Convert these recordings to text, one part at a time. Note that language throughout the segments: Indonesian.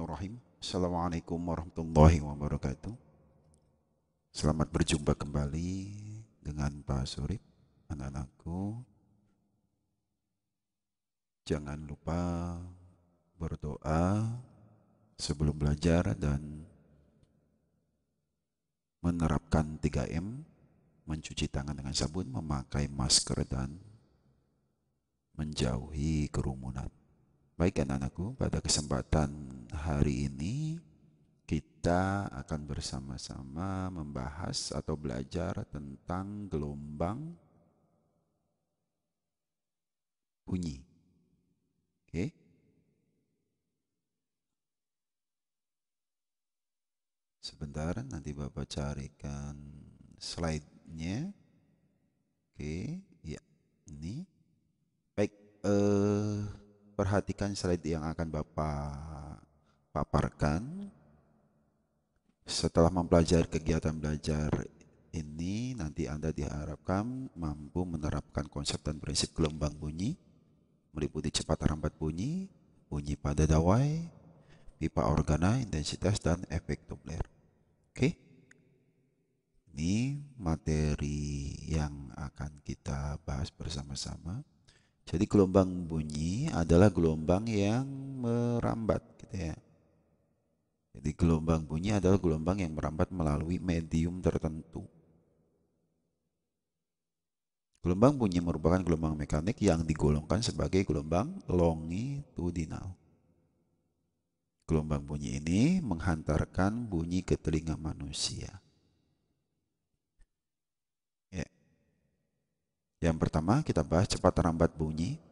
Bismillahirrahmanirrahim. Assalamualaikum warahmatullahi wabarakatuh. Selamat berjumpa kembali dengan Pak Surip. Anak-anakku, jangan lupa berdoa sebelum belajar dan menerapkan 3M, mencuci tangan dengan sabun, memakai masker, dan menjauhi kerumunan. Baik anak-anakku, pada kesempatan hari ini kita akan bersama-sama membahas atau belajar tentang gelombang bunyi. Oke. Sebentar, nanti Bapak carikan slide-nya. Oke, ya. Ini. Baik, perhatikan slide yang akan Bapak paparkan. Setelah mempelajari kegiatan belajar ini, nanti Anda diharapkan mampu menerapkan konsep dan prinsip gelombang bunyi, meliputi cepat lambat bunyi, bunyi pada dawai, pipa organa, intensitas, dan efek Doppler. Oke, ini materi yang akan kita bahas bersama-sama. Jadi gelombang bunyi adalah gelombang yang merambat, gitu ya. Jadi gelombang bunyi adalah gelombang yang merambat melalui medium tertentu. Gelombang bunyi merupakan gelombang mekanik yang digolongkan sebagai gelombang longitudinal. Gelombang bunyi ini menghantarkan bunyi ke telinga manusia. Ya. Yang pertama kita bahas cepat lambat bunyi.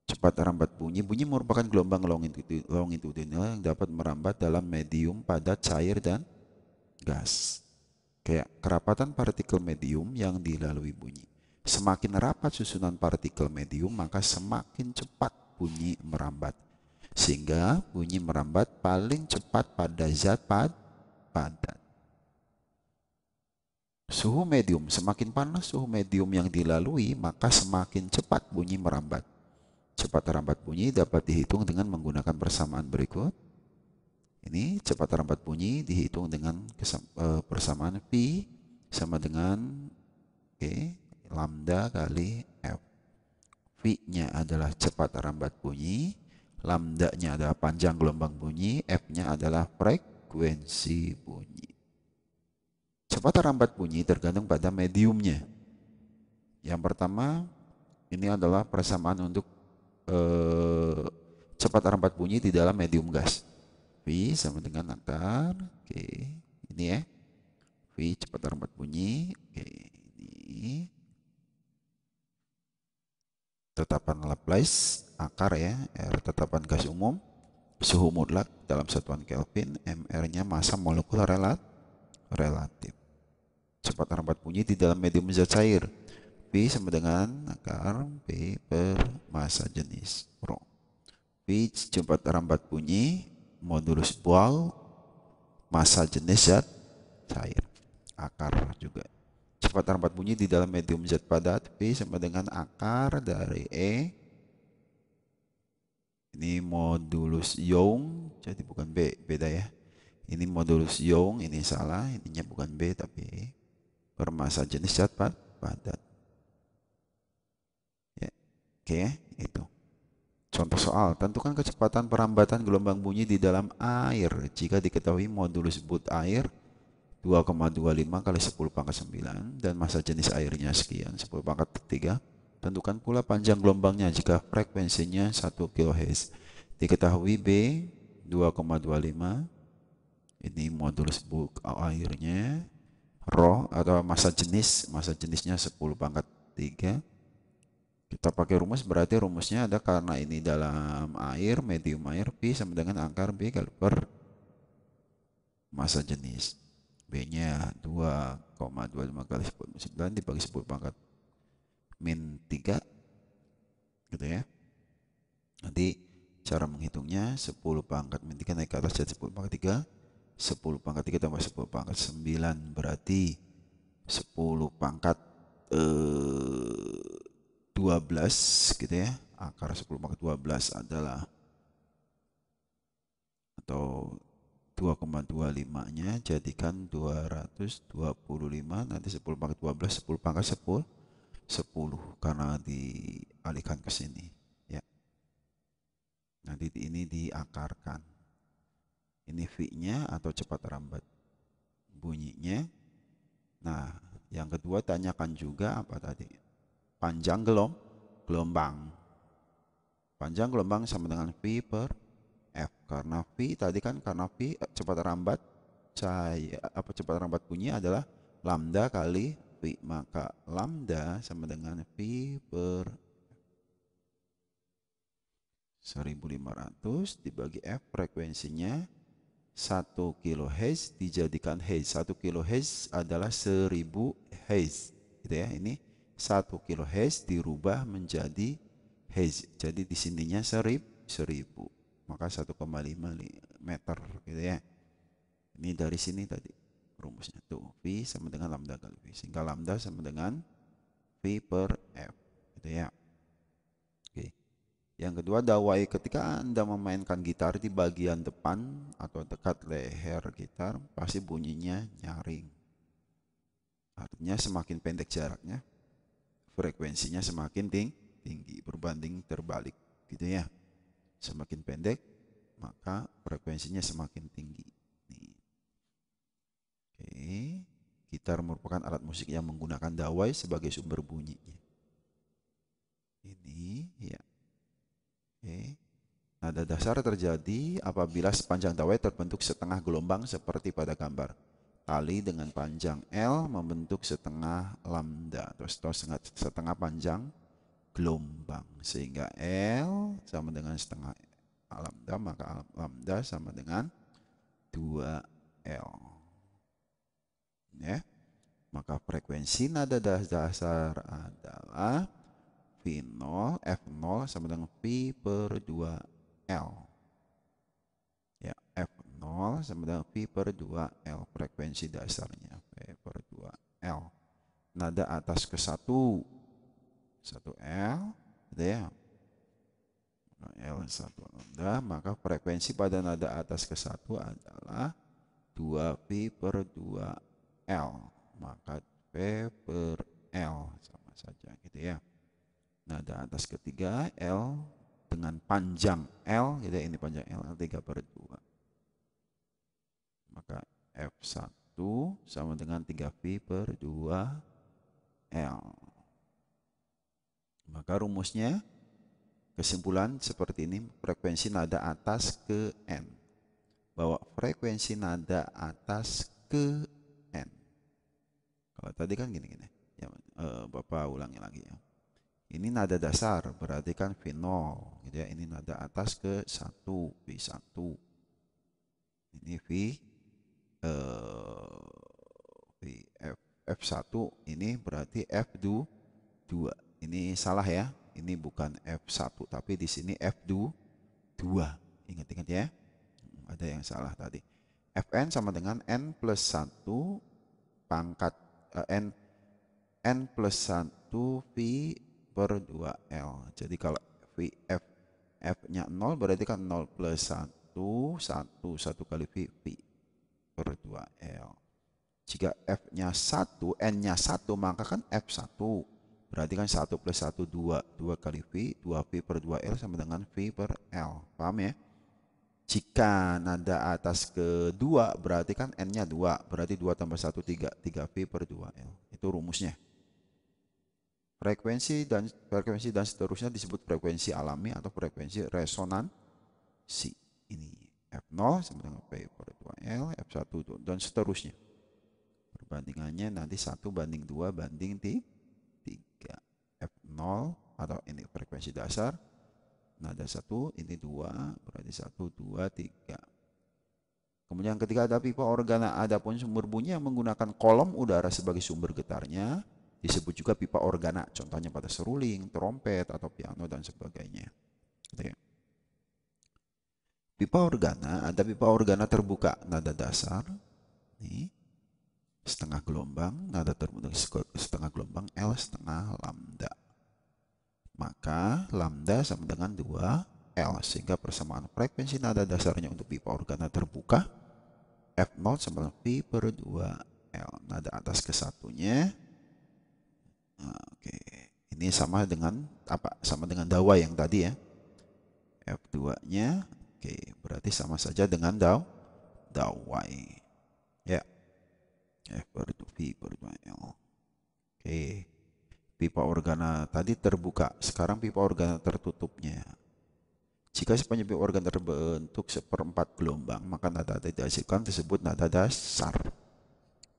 Cepat lambat bunyi. Bunyi merupakan gelombang longitudinal yang dapat merambat dalam medium padat, cair, dan gas. Kayak kerapatan partikel medium yang dilalui bunyi. Semakin rapat susunan partikel medium, maka semakin cepat bunyi merambat. Sehingga bunyi merambat paling cepat pada zat padat. Suhu medium, semakin panas suhu medium yang dilalui, maka semakin cepat bunyi merambat. Cepat rambat bunyi dapat dihitung dengan menggunakan persamaan berikut. Ini cepat rambat bunyi dihitung dengan persamaan P sama dengan lambda kali F. V-nya adalah cepat rambat bunyi, lambda-nya adalah panjang gelombang bunyi, F-nya adalah frekuensi bunyi. Cepat rambat bunyi tergantung pada mediumnya. Yang pertama, ini adalah persamaan untuk cepat rambat bunyi di dalam medium gas. V sama dengan akar, ini ya. V cepat rambat bunyi, ini. Tetapan Laplace, akar ya, R tetapan gas umum, suhu mutlak dalam satuan Kelvin, MR-nya massa molekul relatif. Cepat rambat bunyi di dalam medium zat cair. V sama dengan akar P per massa jenis Rho. V cepat rambat bunyi modulus Boole massa jenis zat cair. Akar juga. Cepat rambat bunyi di dalam medium zat padat, V sama dengan akar dari E. Ini modulus Young, jadi bukan B, beda ya. Ini modulus Young, ini salah, ininya bukan B tapi E. Per massa jenis zat padat. Ya. Oke, itu. Contoh soal, tentukan kecepatan perambatan gelombang bunyi di dalam air jika diketahui modulus Booth air 2,25 kali 10 pangkat 9 dan massa jenis airnya sekian 10 pangkat 3. Tentukan pula panjang gelombangnya jika frekuensinya 1 kHz. Diketahui B 2,25, ini modulus Booth airnya, Rho atau massa jenisnya 10 pangkat 3. Kita pakai rumus, berarti rumusnya ada karena ini dalam air, medium air, P sama dengan akar B kali per massa jenis. B-nya 2,25 kali 10 dibagi 10 pangkat min 3. Gitu ya. Nanti cara menghitungnya 10 pangkat min 3 naik ke atas jadi 10 pangkat 3. 10 pangkat 3 tambah 10 pangkat 9 berarti 10 pangkat 12 gitu ya. Akar 10 pangkat 12 adalah atau 2,25-nya jadikan 225, nanti 10 pangkat 12, 10 pangkat 10 karena dialihkan ke sini ya. Nanti ini diakarkan. Ini V-nya atau cepat lambat bunyinya. Nah, yang kedua tanyakan juga apa tadi? Panjang gelombang. Panjang gelombang sama dengan V per F. Karena V tadi kan karena V cepat lambat cepat lambat bunyi adalah lambda kali V, maka lambda sama dengan V per 1500 dibagi F, frekuensinya 1 kHz dijadikan Hz. 1 kHz adalah 1000 Hz gitu ya. Ini 1 kHz dirubah menjadi Hz, jadi di sininya 1000, maka 1,5 meter gitu ya. Ini dari sini tadi rumusnya tuh, V sama dengan lambda kali V, sehingga lambda sama dengan V per F gitu ya. Oke. Yang kedua, dawai. Ketika Anda memainkan gitar di bagian depan atau dekat leher gitar, pasti bunyinya nyaring. Artinya semakin pendek jaraknya, frekuensinya semakin tinggi, berbanding terbalik gitu ya. Semakin pendek, maka frekuensinya semakin tinggi. Nih. Oke, gitar merupakan alat musik yang menggunakan dawai sebagai sumber bunyinya. Ini ya. Oke. Nada dasar terjadi apabila sepanjang dawai terbentuk setengah gelombang seperti pada gambar. Tali dengan panjang L membentuk setengah lambda atau setengah panjang gelombang, sehingga L sama dengan setengah lambda, maka lambda sama dengan 2L ya. Maka frekuensi nada dasar adalah V0, F0 sama dengan V per 2L ya. F0 sama dengan V per 2L, frekuensi dasarnya V per 2L. Nada atas ke 1L gitu ya, L1 lambda, maka frekuensi pada nada atas ke 1 adalah 2V per 2L, maka V per L sama saja gitu ya. Nada atas ketiga L dengan panjang L gitu ya, ini panjang L 3 per 2, maka F1 sama dengan 3V per 2L. Maka rumusnya, kesimpulan seperti ini, frekuensi nada atas ke N, bahwa frekuensi nada atas ke N. Kalau tadi kan gini-gini ya, Bapak ulangi lagi ya. Ini nada dasar, berarti kan V0 gitu ya. Ini nada atas ke 1, V1. Ini F1, ini berarti F2. Ini salah ya. Ini bukan F1 tapi di sini F2. Ingat-ingat ya. Ada yang salah tadi. Fn sama dengan N plus 1 pangkat N plus 1 V per 2L. Jadi kalau F-nya 0 berarti kan 0 plus 1 kali V per 2L. Jika F-nya 1, N-nya 1, maka kan F1. Berarti kan 1 plus 1, 2 kali V, 2V per 2L sama dengan V per L. Paham ya? Jika nada atas ke 2, berarti kan N-nya 2. Berarti 2 tambah 1, 3. 3V per 2L. Itu rumusnya. Frekuensi dan seterusnya disebut frekuensi alami atau frekuensi resonansi. Ini F0 sama dengan V per 2L, F1 dan seterusnya. Perbandingannya nanti 1 banding 2 banding 3. F0 atau ini frekuensi dasar, nada 1, ini 2, berarti 1, 2, 3. Kemudian ketika ada pipa organa, adapun sumber bunyi yang menggunakan kolom udara sebagai sumber getarnya disebut juga pipa organa, contohnya pada seruling, trompet, atau piano, dan sebagainya. Pipa organa, ada pipa organa terbuka, nada dasar, nih, setengah gelombang, nada terbentuk setengah gelombang, L setengah lambda. Maka lambda sama dengan 2 L, sehingga persamaan frekuensi nada dasarnya untuk pipa organa terbuka F0 sama dengan V per 2L. Nada atas ke satunya. Nah, oke. Ini sama dengan apa? Sama dengan dawa yang tadi ya. F2-nya. Oke, berarti sama saja dengan dawai. Ya. F per 2 V per 2L. Oke. Pipa organa tadi terbuka. Sekarang pipa organa tertutupnya. Jika sepanjang pipa organa terbentuk seperempat gelombang, maka nada dihasilkan tersebut nada dasar.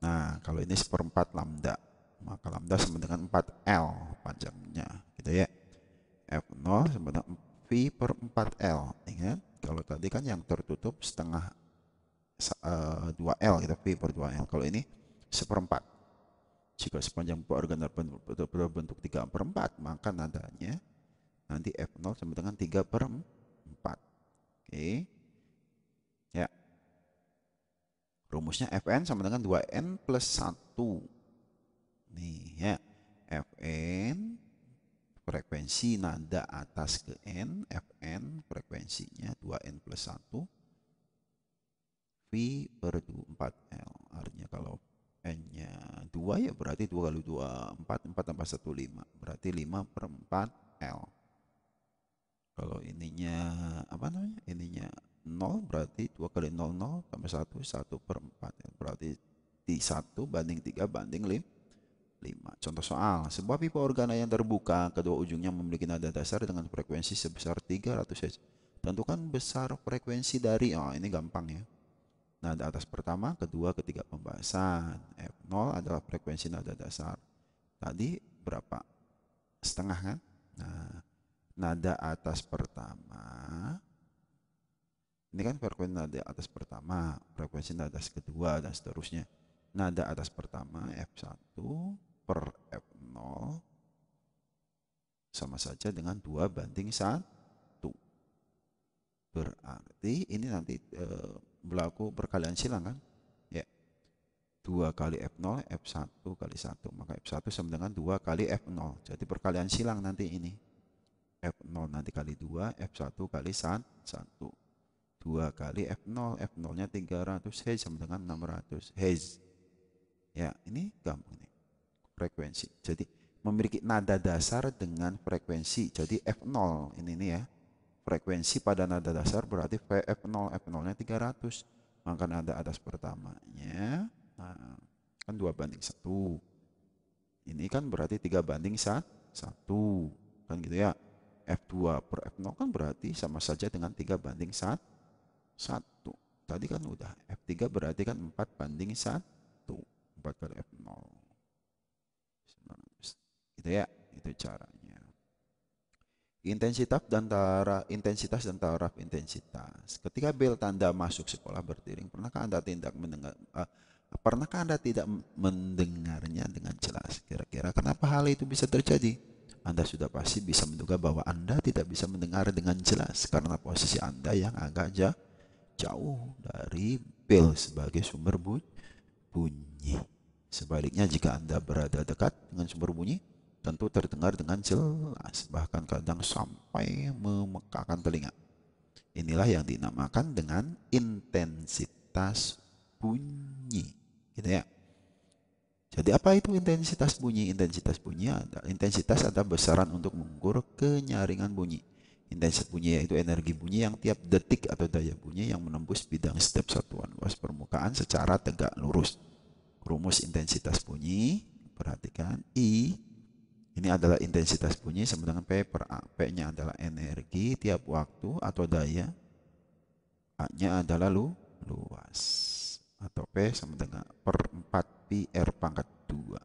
Nah, kalau ini seperempat lambda, maka lambda sama dengan 4L panjangnya, gitu ya. F0 sama dengan V per 4L. Ingat, kalau tadi kan yang tertutup setengah 2L, gitu, V per 2L. Kalau ini seperempat. Jika sepanjang pipa organa berbentuk 3/4, maka nadanya nanti F0 sama dengan 3/4. Oke. Ya. Rumusnya Fn sama dengan 2N plus 1. Nih ya. Fn frekuensi nada atas ke N. Fn frekuensinya 2N plus 1. V per 4L. Artinya kalau N-nya 2 ya berarti 2 kali 2, 4. 4 tambah 1, 5. Berarti 5/4L. Kalau ininya apa namanya? Ininya 0 berarti 2 kali 0, 0 tambah 1, 1/4. Berarti 1 banding 3 banding 5. Contoh soal, sebuah pipa organa yang terbuka, kedua ujungnya memiliki nada dasar dengan frekuensi sebesar 300 Hz. Tentukan besar frekuensi dari, ini gampang ya. Nada atas pertama, kedua, ketiga pembahasan. F0 adalah frekuensi nada dasar. Tadi berapa? Setengah kan? Nah, nada atas pertama, ini kan frekuensi nada atas pertama, frekuensi nada kedua, dan seterusnya. Nada atas pertama F1 per F0 sama saja dengan 2 banding 1. Berarti ini nanti berlaku perkalian silang kan? Ya. 2 kali F0, F1 kali 1. Maka F1 sama dengan 2 kali F0. Jadi perkalian silang nanti ini. F0 nanti kali 2, F1 kali 1. 2 kali F0, F0-nya 300 Hz sama dengan 600 Hz. Ya, ini gampang nih. Frekuensi. Jadi memiliki nada dasar dengan frekuensi. Jadi F0 ini nih ya. Frekuensi pada nada dasar berarti F0, F0-nya 300. Maka nada atas pertamanya, nah, kan 2 banding 1. Ini kan berarti 3 banding 1. Kan gitu ya. F2 per F0 kan berarti sama saja dengan 3 banding 1. Tadi kan udah. F3 berarti kan 4 banding 1. 4 kali F0. Gitu ya. Itu caranya. Intensitas dan taraf intensitas. Ketika bel tanda masuk sekolah berdering, pernahkah Anda tidak mendengarnya dengan jelas? Kira-kira kenapa hal itu bisa terjadi? Anda sudah pasti bisa menduga bahwa Anda tidak bisa mendengar dengan jelas karena posisi Anda yang agak jauh dari bel sebagai sumber bunyi. Sebaliknya, jika Anda berada dekat dengan sumber bunyi, tentu terdengar dengan jelas, bahkan kadang sampai memekakan telinga. Inilah yang dinamakan dengan intensitas bunyi, gitu ya. Jadi apa itu intensitas bunyi? Intensitas adalah besaran untuk mengukur kenyaringan bunyi. Intensitas bunyi yaitu energi bunyi yang tiap detik atau daya bunyi yang menembus bidang setiap satuan luas permukaan secara tegak lurus. Rumus intensitas bunyi, perhatikan I. Ini adalah intensitas bunyi sama dengan P per A. P-nya adalah energi tiap waktu atau daya. A-nya adalah luas. Atau P sama dengan per 4 pi R pangkat 2.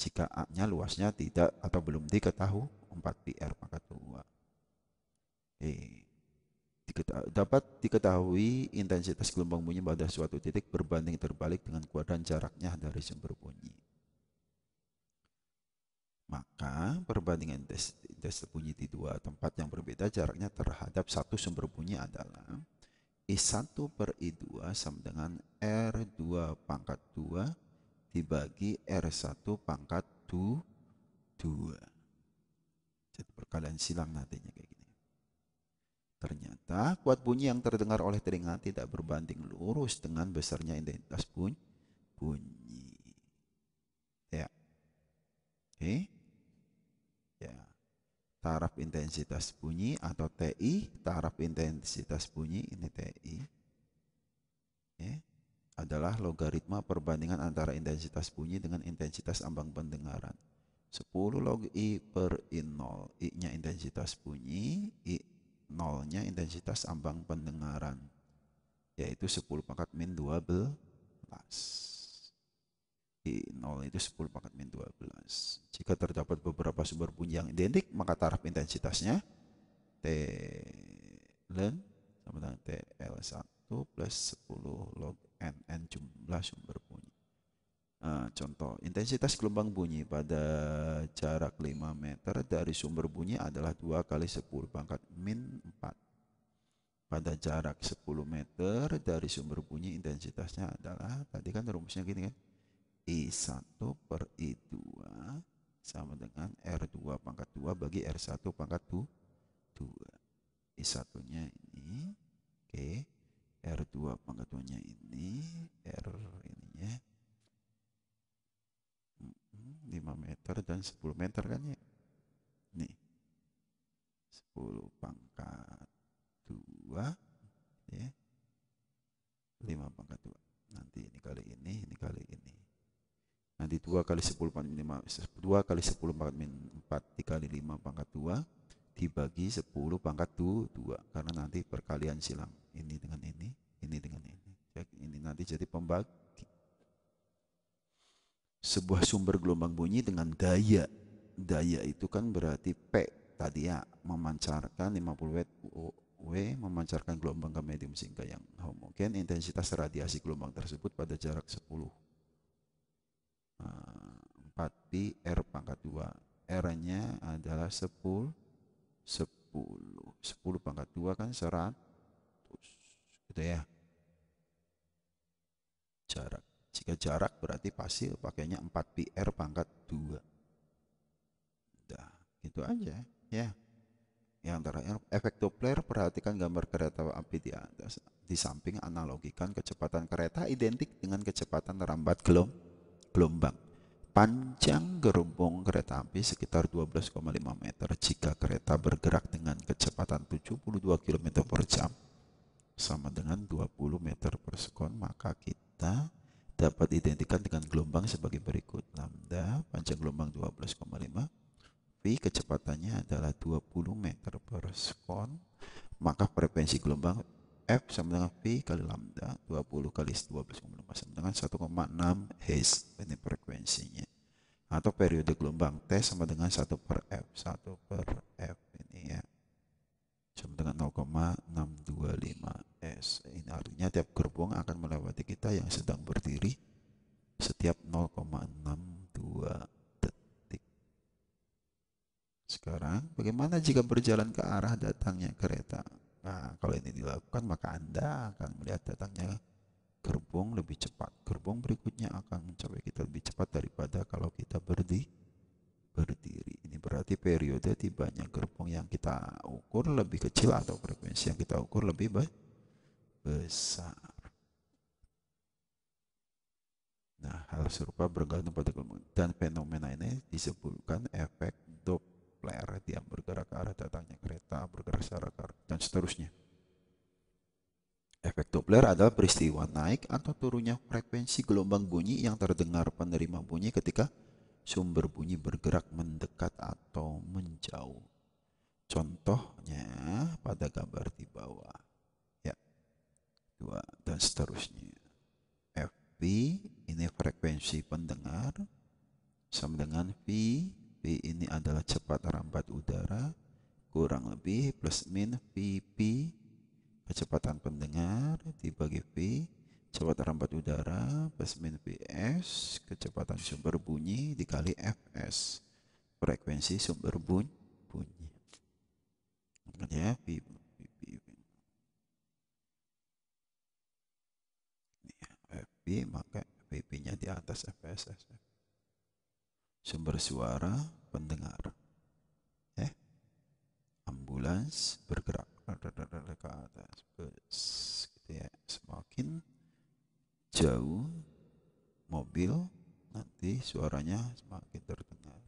Jika A-nya luasnya tidak atau belum diketahui, 4 pi R pangkat 2. Dapat diketahui intensitas gelombang bunyi pada suatu titik berbanding terbalik dengan kuadran jaraknya dari sumber bunyi. Maka perbandingan intensitas bunyi di dua tempat yang berbeda jaraknya terhadap satu sumber bunyi adalah I1 per I2 sama dengan R2 pangkat 2 dibagi R1 pangkat 2. Jadi perkalian silang nantinya kayak gini. Ternyata kuat bunyi yang terdengar oleh telinga tidak berbanding lurus dengan besarnya intensitas bunyi. Ya, oke. Ya, taraf intensitas bunyi atau TI, taraf intensitas bunyi ini TI. Ya, adalah logaritma perbandingan antara intensitas bunyi dengan intensitas ambang pendengaran. 10 log I per I0. I-nya intensitas bunyi, I0-nya intensitas ambang pendengaran. Yaitu 10 pangkat min 12. I0 itu 10 pangkat min 12. Jika terdapat beberapa sumber bunyi yang identik, maka taraf intensitasnya T ln sama dengan TL1 plus 10 log N jumlah sumber bunyi. Nah, contoh, intensitas gelombang bunyi pada jarak 5 meter dari sumber bunyi adalah 2 kali 10 pangkat min 4. Pada jarak 10 meter dari sumber bunyi intensitasnya adalah, tadi kan rumusnya gini kan, I1 per I2 sama dengan R2 pangkat 2 bagi R1 pangkat 2. I1-nya ini, oke, R2 pangkat 2-nya ini, R ininya 5 meter dan 10 meter kan ya. Nih, 10 pangkat 2 ya, 5 pangkat 2. Nanti ini kali ini kali ini. Nanti 2 kali 10 pangkat 5, 2 kali 10 pangkat min 4 dikali 5 pangkat 2 dibagi 10 pangkat 2 karena nanti perkalian silang ini dengan ini dengan ini. Ini nanti jadi pembagi. Sebuah sumber gelombang bunyi dengan daya itu kan berarti P tadi ya, memancarkan 50 W memancarkan gelombang ke medium sehingga yang homogen. Intensitas radiasi gelombang tersebut pada jarak 10 4 pi R pangkat 2. R-nya adalah 10 pangkat 2 kan 100 gitu ya. Jarak, jika jarak berarti pasti pakainya 4 pi R pangkat 2. Udah, gitu aja ya. Yang terakhir, efek Doppler, perhatikan gambar kereta api di atas. Di samping analogikan kecepatan kereta identik dengan kecepatan rambat gelombang. Panjang gerbong kereta api sekitar 12,5 meter. Jika kereta bergerak dengan kecepatan 72 km per jam sama dengan 20 meter per sekon, maka kita dapat identikan dengan gelombang sebagai berikut. Lambda, panjang gelombang 12,5, V kecepatannya adalah 20 meter per sekon, maka frekuensi gelombang F sama dengan V kali lambda, 20 kali 12,5 sama dengan 1,6 Hz. Ini frekuensinya. Atau periode gelombang T sama dengan 1 per F. 1 per F ini ya, sama dengan 0,625 S. Ini artinya tiap gerbong akan melewati kita yang sedang berdiri setiap 0,62 detik. Sekarang, bagaimana jika berjalan ke arah datangnya kereta? Nah, kalau ini dilakukan, maka Anda akan melihat datangnya gerbong lebih cepat. Gerbong berikutnya akan mencapai kita lebih cepat daripada kalau kita berdiri. Ini berarti periode tibanya gerbong yang kita ukur lebih kecil atau frekuensi yang kita ukur lebih besar. Nah, hal serupa bergantung pada gelombang, dan fenomena ini disebutkan efek Doppler. Dia bergerak ke arah datangnya kereta, bergerak secara dan seterusnya. Efek Doppler adalah peristiwa naik atau turunnya frekuensi gelombang bunyi yang terdengar penerima bunyi ketika sumber bunyi bergerak mendekat atau menjauh. Contohnya pada gambar di bawah. Ya, 2 dan seterusnya. FV ini frekuensi pendengar sama dengan V. V ini adalah cepat rambat udara, kurang lebih plus min VP kecepatan pendengar dibagi V cepat rambat udara plus min Vs kecepatan sumber bunyi dikali Fs frekuensi sumber bunyi. Ya, V, FV maka VP-nya di atas Fs. Sumber suara pendengar. Ambulans bergerak. jauh mobil, nanti suaranya semakin terdengar.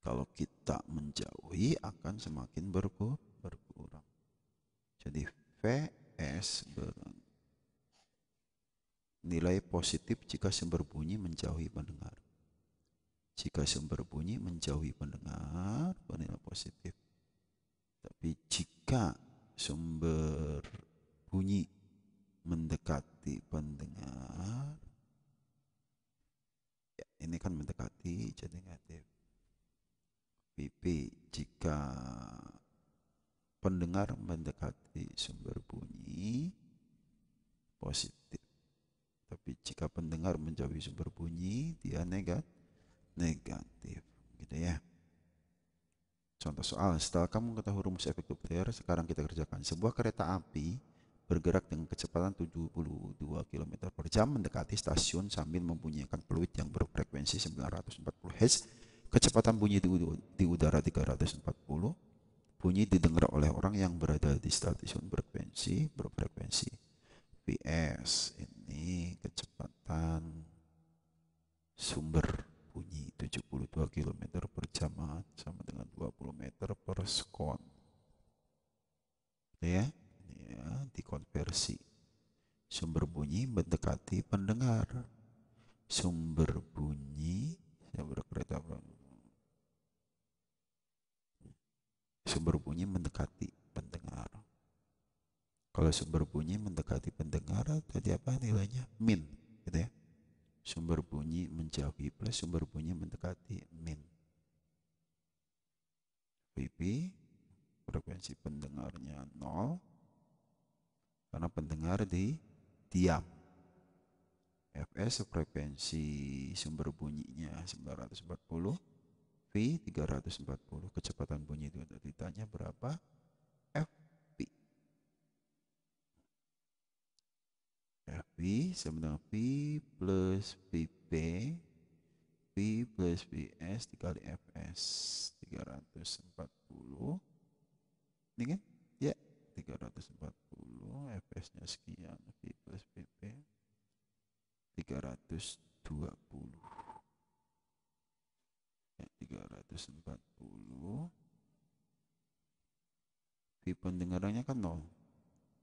Kalau kita menjauhi akan semakin berkurang. Jadi VS nilai positif jika sumber bunyi menjauhi pendengar. Jika sumber bunyi menjauhi pendengar, bernilai positif. Tapi jika sumber bunyi mendekati pendengar, ya, ini kan mendekati jadi negatif. PP jika pendengar mendekati sumber bunyi positif. Tapi jika pendengar menjauhi sumber bunyi, dia negatif. Gitu ya. Contoh soal, setelah kamu mengetahui rumus efek Doppler, sekarang kita kerjakan. Sebuah kereta api bergerak dengan kecepatan 72 km per jam mendekati stasiun sambil membunyikan peluit yang berfrekuensi 940 Hz. Kecepatan bunyi di udara 340. Bunyi didengar oleh orang yang berada di stasiun berfrekuensi Vs. Ini kecepatan sumber bunyi 72 km per jam sama dengan 20 meter per sekon. Ya, dikonversi. Sumber bunyi mendekati pendengar. Sumber bunyi sumber bunyi mendekati pendengar. Kalau sumber bunyi mendekati pendengar, tadi apa nilainya? Min, gitu ya. Sumber bunyi menjauhi plus sumber bunyi mendekati min. VP, frekuensi pendengarnya 0, karena pendengar diam. Fs, frekuensi sumber bunyinya 940, V 340, kecepatan bunyi itu ditanya berapa? Fp. Fp sama dengan V plus Vp, V plus Vs dikali Fs 340. Ini kan? Ya, 340, Fs-nya sekian, V plus Vp 320. Ya, 340. V pendengarannya kan 0.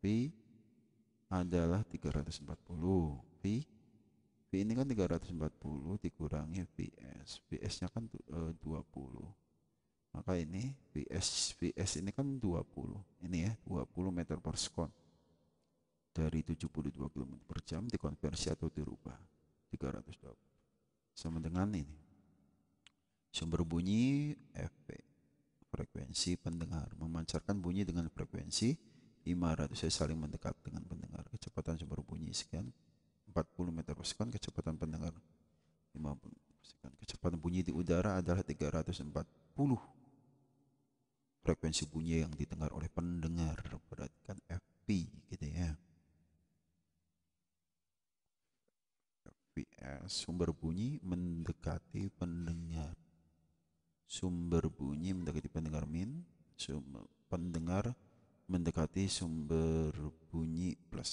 V adalah 340. V ini kan 340 dikurangi Vs. Vs-nya kan 20. Maka ini Vs ini kan 20. Ini ya, 20 meter per sekon. Dari 72 km per jam dikonversi atau dirubah 320 sama dengan ini. Sumber bunyi Fp, frekuensi pendengar, memancarkan bunyi dengan frekuensi 500 Hz saling mendekat dengan pendengar. Kecepatan sumber bunyi sekian 40 meter per sekon, kecepatan pendengar 50 meter per sekon. Kecepatan bunyi di udara adalah 340. Frekuensi bunyi yang didengar oleh pendengar, berarti kan Fp gitu ya. Vs, sumber bunyi mendekati pendengar. Sumber bunyi mendekati pendengar min, pendengar mendekati sumber bunyi plus.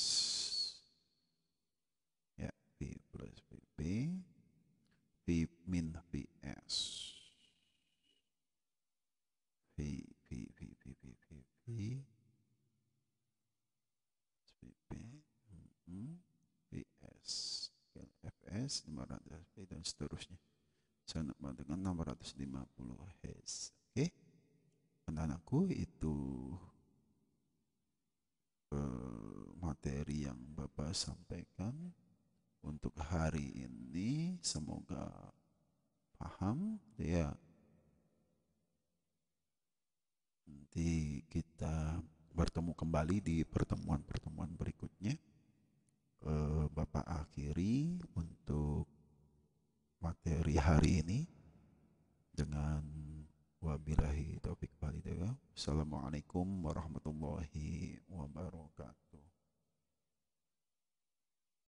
Ya, V plus Vp, V min Vs. V Vs. Fs 500 Hz dan seterusnya sama dengan 650 Hz. Oke, anak-anakku, itu materi yang Bapak sampaikan untuk hari ini. Semoga paham ya. Nanti kita bertemu kembali di pertemuan-pertemuan berikutnya. Bapak akhiri untuk materi hari ini dengan wabillahi taufik walhidayah. Assalamualaikum warahmatullahi wabarakatuh.